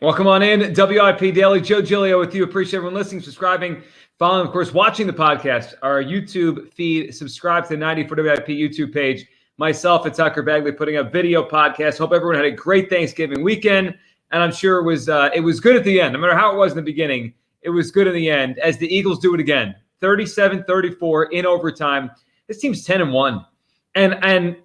Welcome on in. WIP Daily. Joe Giglio with you. Appreciate everyone listening, subscribing, following, of course, watching the podcast, our YouTube feed. Subscribe to the 94 WIP YouTube page. Myself and Tucker Bagley putting up video podcasts. Hope everyone had a great Thanksgiving weekend, and I'm sure it was good at the end. No matter how it was in the beginning, it was good in the end as the Eagles do it again. 37-34 in overtime. This team's 10-1, and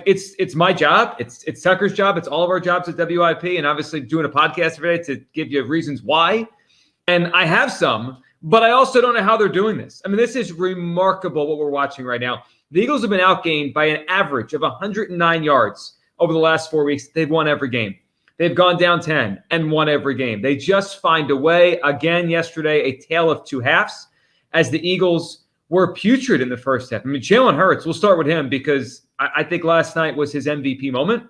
it's my job. It's Tucker's job. It's all of our jobs at WIP, and obviously doing a podcast every day to give you reasons why. And I have some, but I also don't know how they're doing this. I mean, this is remarkable what we're watching right now. The Eagles have been outgained by an average of 109 yards over the last 4 weeks. They've won every game. They've gone down 10 and won every game. They just find a way. Again, yesterday, a tale of two halves as the Eagles were putrid in the first half. I mean, Jaylen Hurts, we'll start with him because I think last night was his MVP moment,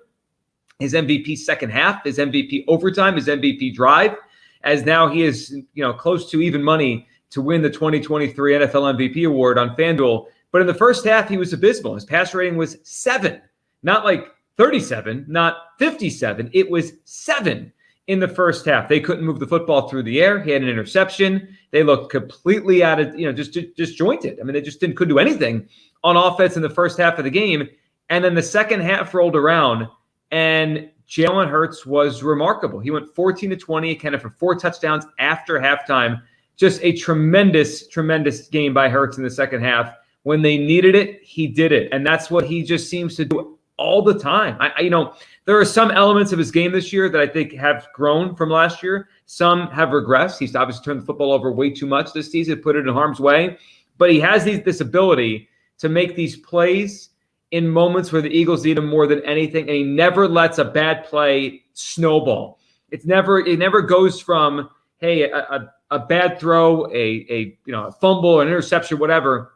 his MVP second half, his MVP overtime, his MVP drive, as now he is close to even money to win the 2023 NFL MVP award on FanDuel. But in the first half, he was abysmal. His pass rating was 7, not like 37, not 57. It was 7 in the first half. They couldn't move the football through the air. He had an interception. They looked completely out of, just disjointed. I mean, they just couldn't do anything on offense in the first half of the game. And then the second half rolled around, and Jaylen Hurts was remarkable. He went 14-20, accounted for 4 touchdowns after halftime. Just a tremendous, tremendous game by Hurts in the second half. When they needed it, he did it. And that's what he just seems to do all the time. There are some elements of his game this year that I think have grown from last year. Some have regressed. He's obviously turned the football over way too much this season, put it in harm's way. But he has this ability to make these plays in moments where the Eagles need him more than anything, and he never lets a bad play snowball. It never goes from, hey, a bad throw, a fumble, an interception, whatever,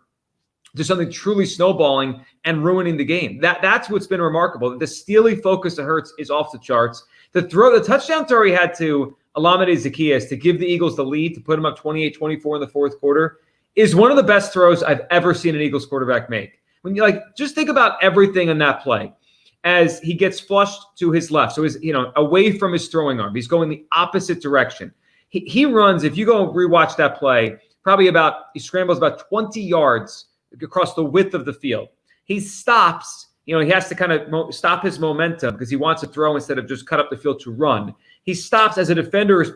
to something truly snowballing and ruining the game. That's what's been remarkable. The steely focus of Hurts is off the charts. The touchdown throw he had to Olamide Zaccheaus to give the Eagles the lead, to put them up 28-24 in the fourth quarter, is one of the best throws I've ever seen an Eagles quarterback make. When you just think about everything in that play, as he gets flushed to his left, so he's away from his throwing arm, he's going the opposite direction. He runs. If you go rewatch that play, he scrambles about 20 yards across the width of the field. He stops. He has to kind of stop his momentum because he wants to throw instead of just cut up the field to run. He stops as a defender is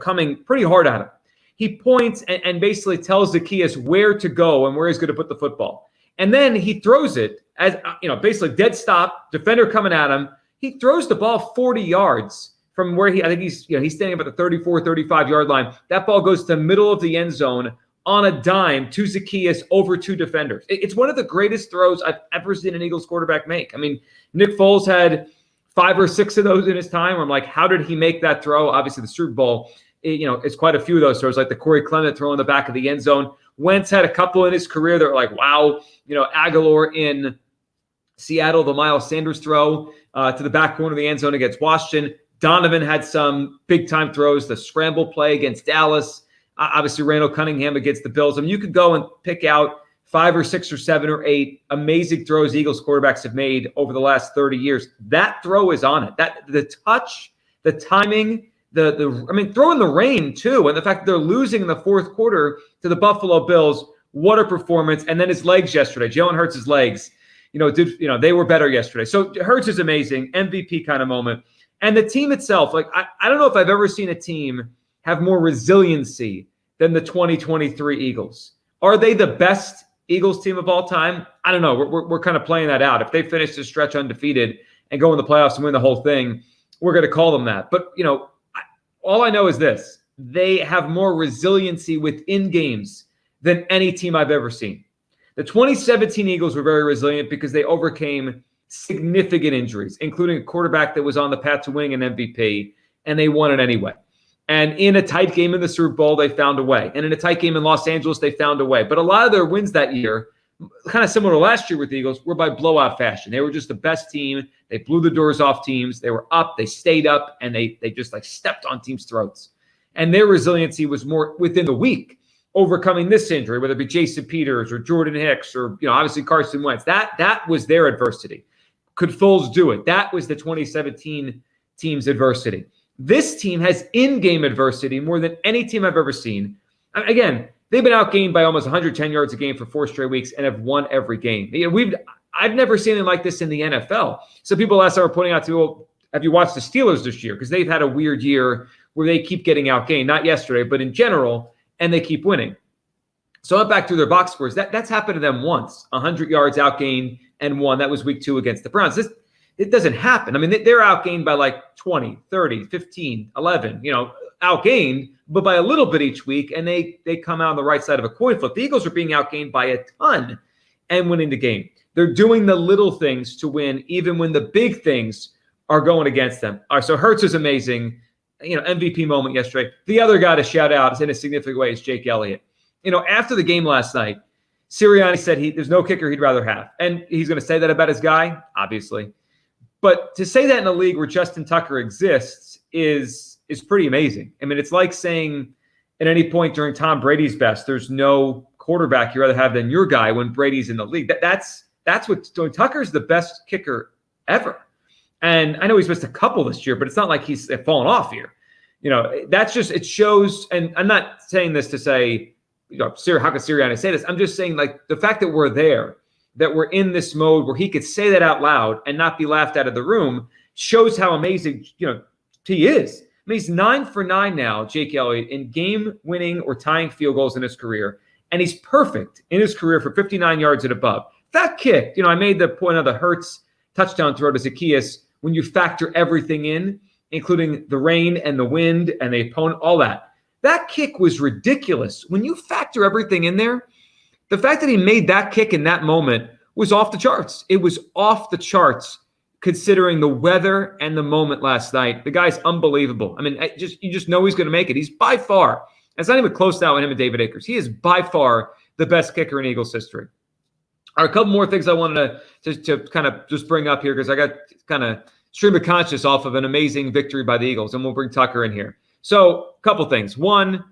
coming pretty hard at him. He points and basically tells Zaccheaus where to go and where he's going to put the football. And then he throws it as, basically dead stop, defender coming at him. He throws the ball 40 yards from where he's standing up at the 34, 35-yard line. That ball goes to the middle of the end zone on a dime to Zaccheaus over 2 defenders. It's one of the greatest throws I've ever seen an Eagles quarterback make. I mean, Nick Foles had 5 or 6 of those in his time where I'm like, how did he make that throw? Obviously, the Super Bowl, it's quite a few of those throws, like the Corey Clement throw in the back of the end zone. Wentz had a couple in his career that were like, wow. Aguilar in Seattle, the Miles Sanders throw to the back corner of the end zone against Washington. Donovan had some big-time throws, the scramble play against Dallas. Obviously, Randall Cunningham against the Bills. I mean, you could go and pick out 5 or 6 or 7 or 8 amazing throws Eagles quarterbacks have made over the last 30 years. That throw is on it. The touch, the timing, throw in the rain too, and the fact that they're losing in the fourth quarter to the Buffalo Bills. What a performance! And then his legs yesterday, Jaylen Hurts' legs, they were better yesterday. So Hurts is amazing, MVP kind of moment. And the team itself, I don't know if I've ever seen a team have more resiliency than the 2023 Eagles. Are they the best Eagles team of all time? I don't know. We're kind of playing that out. If they finish this stretch undefeated and go in the playoffs and win the whole thing, we're going to call them that. But all I know is this: they have more resiliency within games than any team I've ever seen. The 2017 Eagles were very resilient because they overcame significant injuries, including a quarterback that was on the path to winning an MVP, and they won it anyway. And in a tight game in the Super Bowl, they found a way. And in a tight game in Los Angeles, they found a way. But a lot of their wins that year, kind of similar to last year with the Eagles, were by blowout fashion. They were just the best team. They blew the doors off teams. They were up. They stayed up, and they just stepped on teams' throats. And their resiliency was more within the week, overcoming this injury, whether it be Jason Peters or Jordan Hicks or, obviously Carson Wentz. That was their adversity. Could Foles do it? That was the 2017 team's adversity. This team has in-game adversity more than any team I've ever seen. Again, they've been outgained by almost 110 yards a game for 4 straight weeks and have won every game. I've never seen it like this in the NFL. So people last time were pointing out to me, well, have you watched the Steelers this year? Because they've had a weird year where they keep getting outgained, not yesterday, but in general, and they keep winning. So I went back through their box scores. That's happened to them once, 100 yards outgained and won. That was week 2 against the Browns. It doesn't happen. I mean, they're outgained by like 20, 30, 15, 11, outgained, but by a little bit each week, and they come out on the right side of a coin flip. The Eagles are being outgained by a ton and winning the game. They're doing the little things to win, even when the big things are going against them. All right, so Hurts is amazing. MVP moment yesterday. The other guy to shout out in a significant way is Jake Elliott. After the game last night, Sirianni said there's no kicker he'd rather have. And he's going to say that about his guy, obviously. But to say that in a league where Justin Tucker exists is pretty amazing. I mean, it's like saying at any point during Tom Brady's best, there's no quarterback you'd rather have than your guy when Brady's in the league. That's what Tucker's the best kicker ever. And I know he's missed a couple this year, but it's not like he's fallen off here. That's just, it shows, and I'm not saying this to say, how could Sirianni say this? I'm just saying, like, the fact that we're there, that we're in this mode where he could say that out loud and not be laughed out of the room shows how amazing, he is. I mean, he's 9 for 9 now, Jake Elliott, in game-winning or tying field goals in his career. And he's perfect in his career for 59 yards and above. That kick, I made the point of the Hurts touchdown throw to Zacchaeus. When you factor everything in, including the rain and the wind and the opponent, all that kick was ridiculous. When you factor everything in there, the fact that he made that kick in that moment was off the charts. It was off the charts considering the weather and the moment last night. The guy's unbelievable. I mean, you just know he's going to make it. He's by far, it's not even close now with him and David Akers. He is by far the best kicker in Eagles history. All right, a couple more things I wanted to kind of just bring up here because I got kind of stream of conscious off of an amazing victory by the Eagles, and we'll bring Tucker in here. So a couple things. One,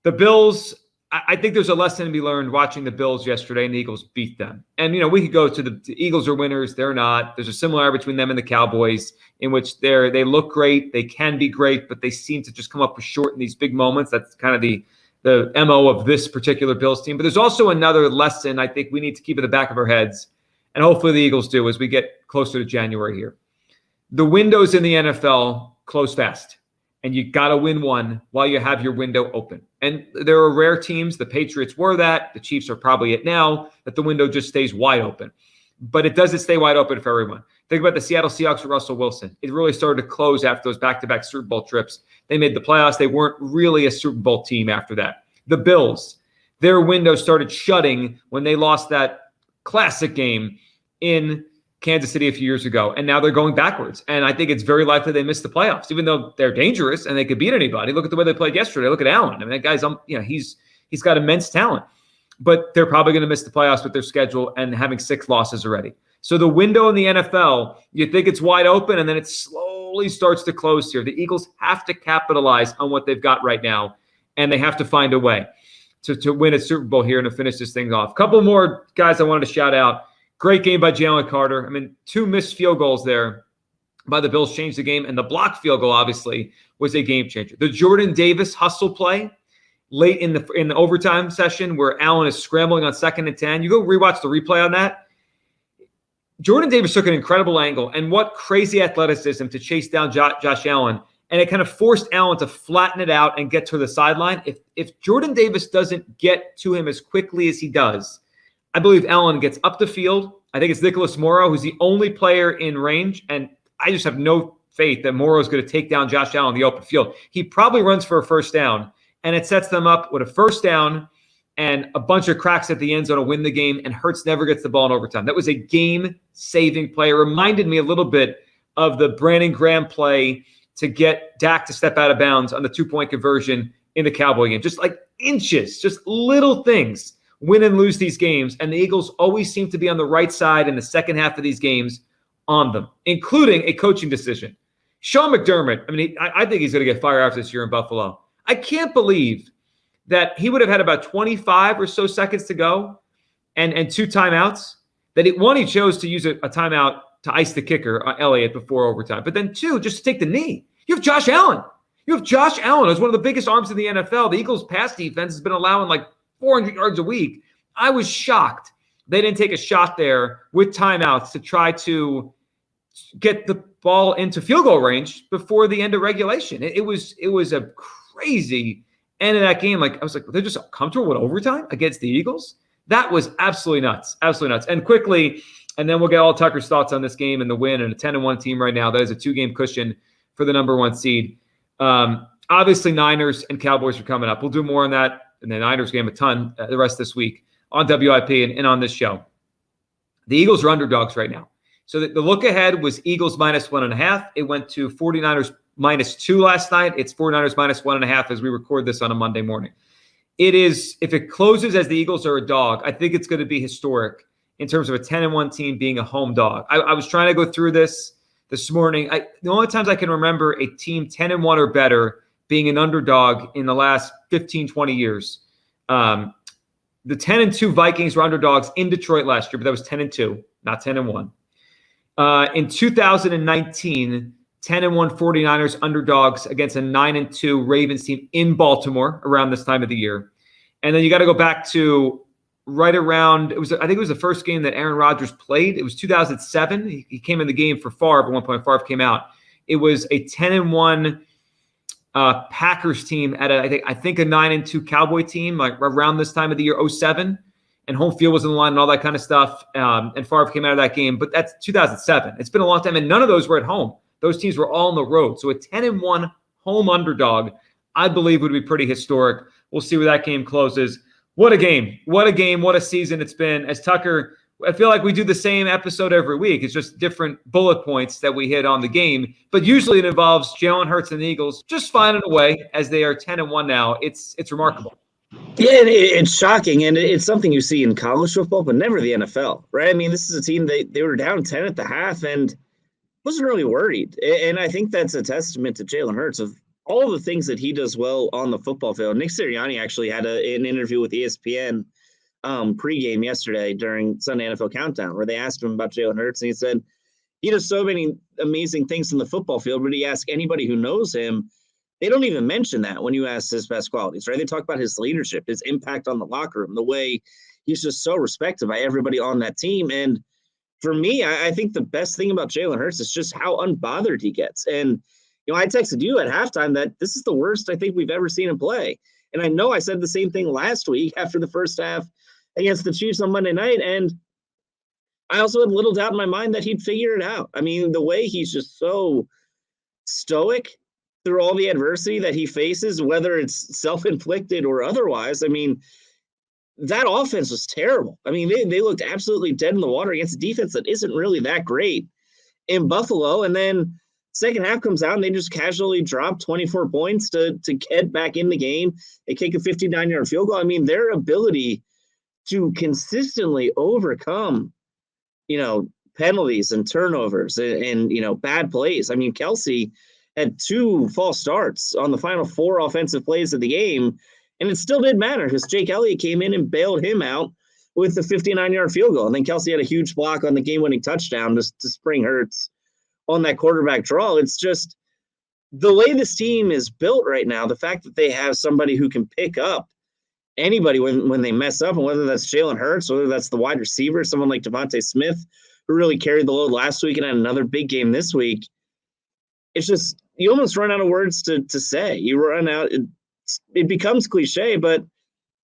the Bills, I think there's a lesson to be learned watching the Bills yesterday, and the Eagles beat them. And, we could go to the Eagles are winners. They're not. There's a similarity between them and the Cowboys in which they look great. They can be great, but they seem to just come up with short in these big moments. That's kind of the MO of this particular Bills team. But there's also another lesson I think we need to keep in the back of our heads, and hopefully the Eagles do as we get closer to January here. The windows in the NFL close fast, and you got to win one while you have your window open. And there are rare teams. The Patriots were that. The Chiefs are probably it now, that the window just stays wide open. But it doesn't stay wide open for everyone. Think about the Seattle Seahawks with Russell Wilson. It really started to close after those back-to-back Super Bowl trips. They made the playoffs. They weren't really a Super Bowl team after that. The Bills, their window started shutting when they lost that classic game in Kansas City a few years ago, and now they're going backwards. And I think it's very likely they miss the playoffs, even though they're dangerous and they could beat anybody. Look at the way they played yesterday. Look at Allen. I mean, that guy's, he's got immense talent, but they're probably going to miss the playoffs with their schedule and having 6 losses already. So the window in the NFL, you think it's wide open, and then it slowly starts to close here. The Eagles have to capitalize on what they've got right now, and they have to find a way to win a Super Bowl here and to finish this thing off. A couple more guys I wanted to shout out. Great game by Jaylen Carter. I mean, 2 missed field goals there by the Bills changed the game, and the blocked field goal, obviously, was a game changer. The Jordan Davis hustle play late in the overtime session where Allen is scrambling on 2nd and 10. You go rewatch the replay on that. Jordan Davis took an incredible angle, and what crazy athleticism to chase down Josh Allen, and it kind of forced Allen to flatten it out and get to the sideline. If Jordan Davis doesn't get to him as quickly as he does, I believe Allen gets up the field. I think it's Nicholas Morrow, who's the only player in range, and I just have no faith that Morrow is going to take down Josh Allen in the open field. He probably runs for a first down, and it sets them up with a first down and a bunch of cracks at the end zone to win the game, and Hurts never gets the ball in overtime. That was a game-saving play. It reminded me a little bit of the Brandon Graham play to get Dak to step out of bounds on the 2-point conversion in the Cowboy game. Just like inches, just little things win and lose these games, and the Eagles always seem to be on the right side in the second half of these games on them, including a coaching decision. Sean McDermott, I think he's going to get fired after this year in Buffalo. I can't believe that he would have had about 25 or so seconds to go and 2 timeouts, that he chose to use a timeout to ice the kicker, Elliott, before overtime, but then 2, just to take the knee. You have Josh Allen. You have Josh Allen as one of the biggest arms in the NFL. The Eagles' pass defense has been allowing like 400 yards a week. I was shocked they didn't take a shot there with timeouts to try to get the ball into field goal range before the end of regulation. It was a crazy end of that game. Like, I was like, they're just comfortable with overtime against the Eagles? That was absolutely nuts. Absolutely nuts. And quickly, and then we'll get all Tucker's thoughts on this game and the win, and a 10-1 team right now. That is a 2-game cushion for the number 1 seed. Obviously, Niners and Cowboys are coming up. We'll do more on that in the Niners game a ton the rest of this week on WIP and on this show. The Eagles are underdogs right now. So the look ahead was Eagles -1.5. It went to 49ers -2 last night. It's 49ers -1.5 as we record this on a Monday morning. It is, if it closes as the Eagles are a dog, I think it's going to be historic in terms of a 10-1 team being a home dog. I was trying to go through this morning. The only times I can remember a team 10-1 or better being an underdog in the last 15, 20 years. The 10-2 Vikings were underdogs in Detroit last year, but that was 10-2, not 10-1. In 2019, 10-1 49ers underdogs against a 9-2 Ravens team in Baltimore around this time of the year. And then you got to go back to right around, I think it was the first game that Aaron Rodgers played. It was 2007. He came in the game for Favre. At one point, Favre came out. It was a 10-1 Packers team at I think a 9-2 Cowboy team, like around this time of the year, 2007, and home field was in the line and all that kind of stuff. And Favre came out of that game, but that's 2007. It's been a long time, and none of those were at home. Those teams were all on the road. So a 10-1 home underdog, I believe, would be pretty historic. We'll see where that game closes. What a game. What a game. What a season it's been. As Tucker, I feel like we do the same episode every week. It's just different bullet points that we hit on the game. But usually it involves Jaylen Hurts and the Eagles just finding a way as they are 10-1 now. It's remarkable. Yeah, and it's shocking, and it's something you see in college football, but never the NFL, right? I mean, this is a team, they were down 10 at the half and wasn't really worried. And I think that's a testament to Jaylen Hurts of all the things that he does well on the football field. Nick Sirianni actually had an interview with ESPN pregame yesterday during Sunday NFL Countdown, where they asked him about Jaylen Hurts, and he said he does so many amazing things in the football field, but he asked anybody who knows him, they don't even mention that when you ask his best qualities, right? They talk about his leadership, his impact on the locker room, the way he's just so respected by everybody on that team. And for me, I think the best thing about Jaylen Hurts is just how unbothered he gets. And, you know, I texted you at halftime that this is the worst I think we've ever seen him play. And I know I said the same thing last week after the first half against the Chiefs on Monday night. And I also had little doubt in my mind that he'd figure it out. I mean, the way he's just so stoic through all the adversity that he faces, whether it's self-inflicted or otherwise. I mean, that offense was terrible. I mean, they looked absolutely dead in the water against a defense that isn't really that great in Buffalo. And then second half comes out and they just casually drop 24 points to get back in the game. They kick a 59-yard field goal. I mean, their ability to consistently overcome, penalties and turnovers and bad plays. I mean, Kelsey had 2 false starts on the final 4 offensive plays of the game, and it still didn't matter because Jake Elliott came in and bailed him out with the 59-yard field goal. And then Kelsey had a huge block on the game-winning touchdown to spring Hurts on that quarterback draw. It's just the way this team is built right now, the fact that they have somebody who can pick up anybody when they mess up, and whether that's Jaylen Hurts, whether that's the wide receiver, someone like Devontae Smith, who really carried the load last week and had another big game this week. It's just, you almost run out of words to say. You run out, it becomes cliche, but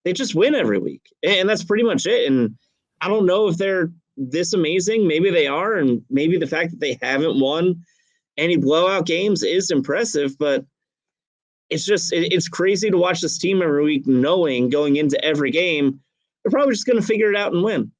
they just win every week. And that's pretty much it. And I don't know if they're this amazing. Maybe they are. And maybe the fact that they haven't won any blowout games is impressive, but it's just, it's crazy to watch this team every week knowing going into every game, they're probably just going to figure it out and win.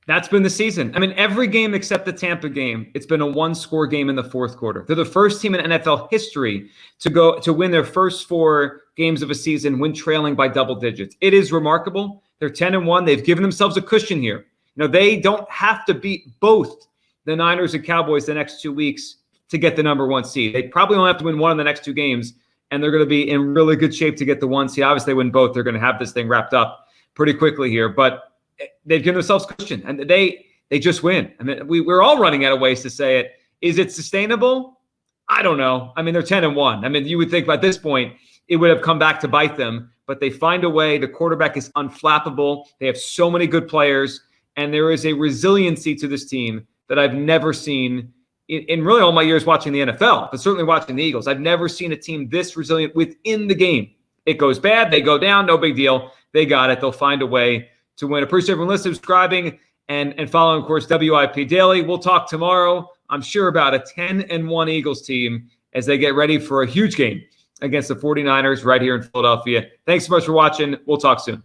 That's been the season. I mean, every game except the Tampa game, it's been a 1-score game in the fourth quarter. They're the first team in NFL history to win their first 4 games of a season when trailing by double digits. It is remarkable. They're 10-1. They've given themselves a cushion here. They don't have to beat both the Niners and Cowboys the next 2 weeks to get the number 1 seed. They probably only have to win one of the next 2 games, and they're going to be in really good shape to get the 1 seed. Obviously, they win both. They're going to have this thing wrapped up pretty quickly here, but they've given themselves a cushion, and they just win. I mean, we're all running out of ways to say it. Is it sustainable? I don't know. I mean, they're 10-1. I mean, you would think by this point it would have come back to bite them, but they find a way. The quarterback is unflappable. They have so many good players, and there is a resiliency to this team that I've never seen in really all my years watching the NFL, but certainly watching the Eagles. I've never seen a team this resilient within the game. It goes bad, they go down, no big deal. They got it. They'll find a way to win. Appreciate everyone listening, subscribing, and following, of course, WIP Daily. We'll talk tomorrow, I'm sure, about a 10-1 Eagles team as they get ready for a huge game against the 49ers right here in Philadelphia. Thanks so much for watching. We'll talk soon.